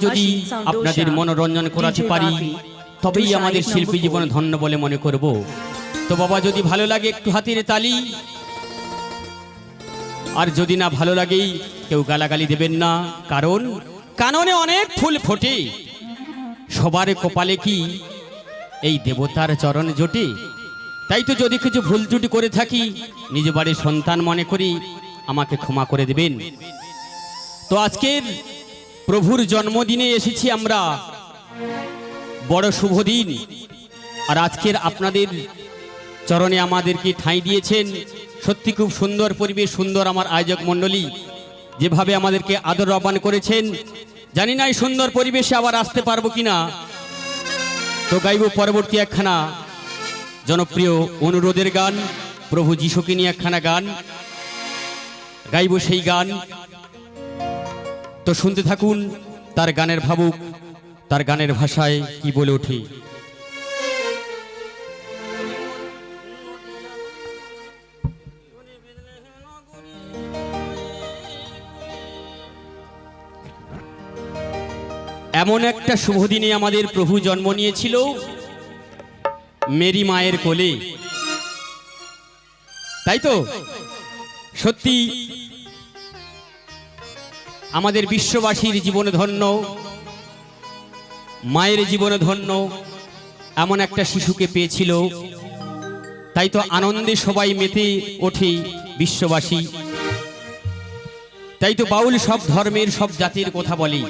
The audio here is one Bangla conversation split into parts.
যদি আপনাদের মনোরঞ্জন করাতে পারি তবেই আমাদের শিল্পী জীবন ধন্য বলে মনে করব। তো বাবা যদি ভালো লাগে একটু হাতের তালি, আর যদি না ভালো লাগেই কেউ গালাগালি দেবেন না, কারণ কাননে অনেক ফুল ফোটে, সবার কপালে কি এই দেবতার চরণ জোটে। তাই তো যদি কিছু ভুল ত্রুটি করে থাকি নিজ বাড়ির সন্তান মনে করি আমাকে ক্ষমা করে দেবেন। তো আজকের প্রভুর জন্মদিনে এসেছি আমরা, বড় শুভ দিন। আর আজকের আপনাদের চরণে আমাদেরকে ঠাঁই দিয়েছেন, সত্যি খুব সুন্দর পরিবেশ, সুন্দর আমার আয়োজক মণ্ডলী যেভাবে আমাদেরকে আদর আহ্বান করেছেন। জানি না এই সুন্দর পরিবেশে আবার আসতে পারবো কিনা। তো গাইব পরবর্তী একখানা জনপ্রিয় অনুরোধের গান, প্রভু যিশুকে নিয়ে একখানা গান গাইব, সেই গান তো শুনতে থাকুন। তার গানের ভাবুক, তার গানের ভাষায় কি বলে ওঠে। এমন একটা শুভ দিনে আমাদের প্রভু জন্ম নিয়েছিল মেরি মায়ের কোলে, তাই তো সত্যি আমাদের বিশ্ববাসীর জীবনে ধন্য, মায়ের জীবনে ধন্য এমন একটা শিশুকে পেয়েছিল। তাই তো আনন্দে সবাই মেতে ওঠে বিশ্ববাসী। তাই তো বাউল সব ধর্মের সব জাতির কথা বলে।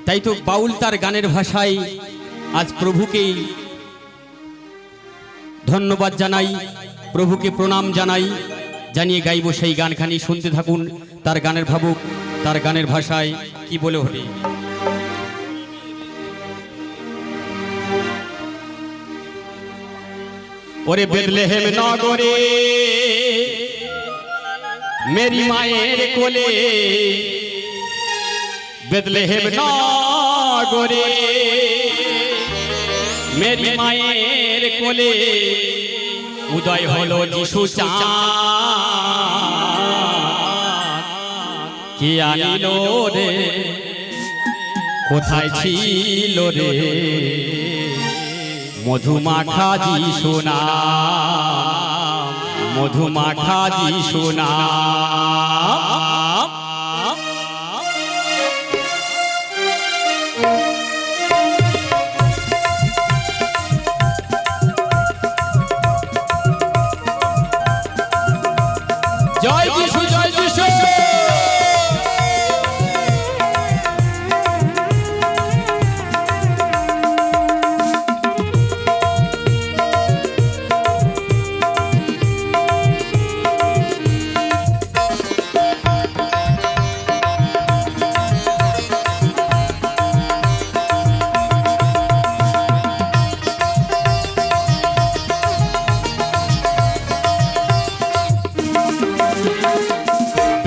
তাই তো বাউল তার গানের ভাষায় আজ প্রভুকে ধন্যবাদ জানাই, প্রভুকে প্রণাম জানাই, জানিয়ে গাইব সেই গানখানি। শুনতে থাকুন তার গানের ভাবুক, তার গানের ভাষায় কি বলে ওঠে। ওরে বেথলেহেম নগরে মেরি মায়ের কোলে, বেথলেহেম নগরে মেরি মায়ের কোলে উদয় হলো যিশু চাঁদ, কে আনিল রে, কোথায় ছিল রে মধুমাখা যিশু নাম, মধুমাখা যিশু নাম। জয় যিশু, জয় যিশু।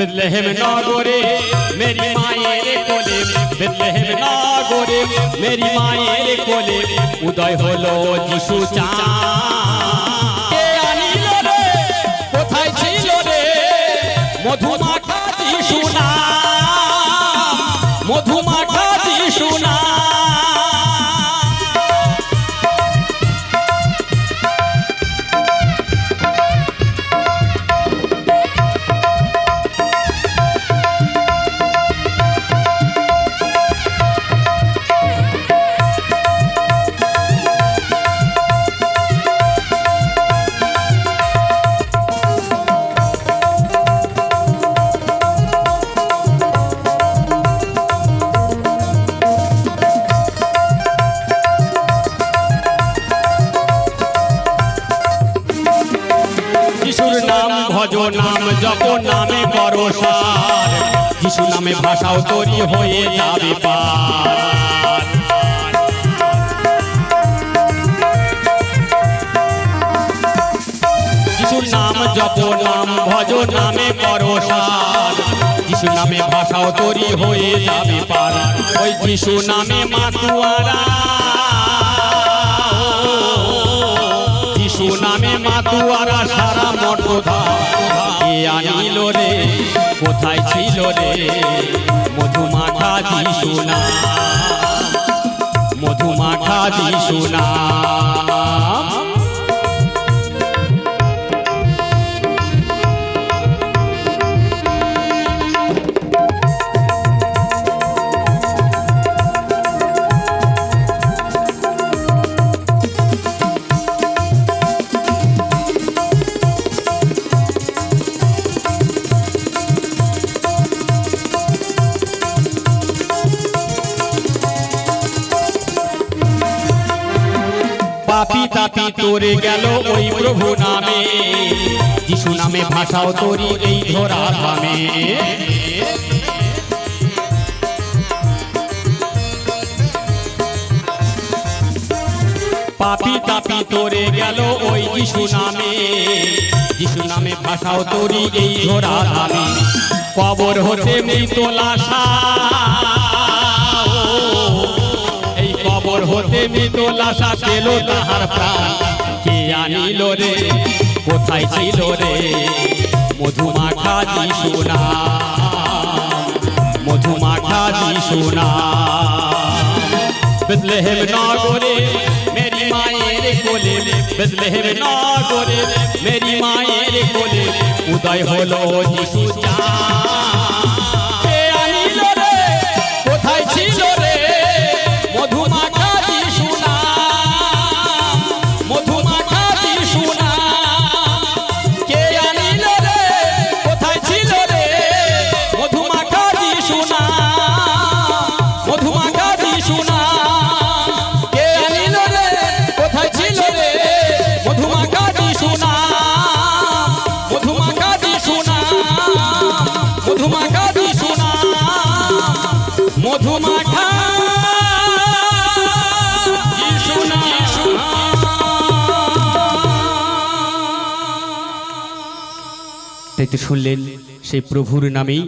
বেথলেহেম নগরে মেরি মায়ের কোলে, বেথলেহেম নগরে মেরি মায়ের কোলে উদয় হলো যিশু চাঁদ, কে আনিল রে, কোথায় ছিল রে মধুমাখা যিশু নাম, মধুমাখা যিশু নাম। যিশুর নাম ভজ, নাম জপ, নামে করো সার, যিশু নামে ভাষাও তৈরি হয়ে যাবে পার। যিশুর নাম জপ, নাম ভজ, নামে করো সার, যিশু নামে ভাষাও তৈরি হয়ে যাবে পার। ওই যিশু নামে মাতুয়ারা, যিশু নামে মাতুয়ারা সারা মঠধা, কে আনিল রে কোথায় ছিল রে মধুমাখা যিশু নাম, মধুমাখা যিশু নাম। পাপি তাপি তোরে গেল ওই প্রভু নামে, যিশু নামে ভাষাও তোরি এই ধরা ধামে। পাপি তাপি তোরে গেল ওই যিশু নামে, যিশু নামে ভাষাও তোরি এই ধরা ধামে। কবর হতে মৃত লাশা, কবর হতে মৃত লাশা পেল তাহার প্রাণ, কে আনিল রে কোথায় ছিল রে মধুমাখা যিশু নাম, মধুমাখা যিশু নাম। বেথলেহেম নগরে মেরি মায়ের কোলে, বেথলেহেম নগরে মেরি মায়ের কোলে উদয় হলো যিশু চাঁদ। কে আনিল রে কোথায় ছিল রে মধুমাখা যিশু নাম, মধুমাখা যিশু নাম। কে আনিল রে কোথায় ছিল রে মধুমাখা যিশু নাম, মধুমাখা যিশু নাম। কে আনিল রে কোথায় ছিল রে মধুমাখা যিশু নাম, মধুমাখা যিশু নাম, মধুমাখা যিশু নাম, মধুমাখা। তাই তো শুনলেন সেই প্রভুর নামেই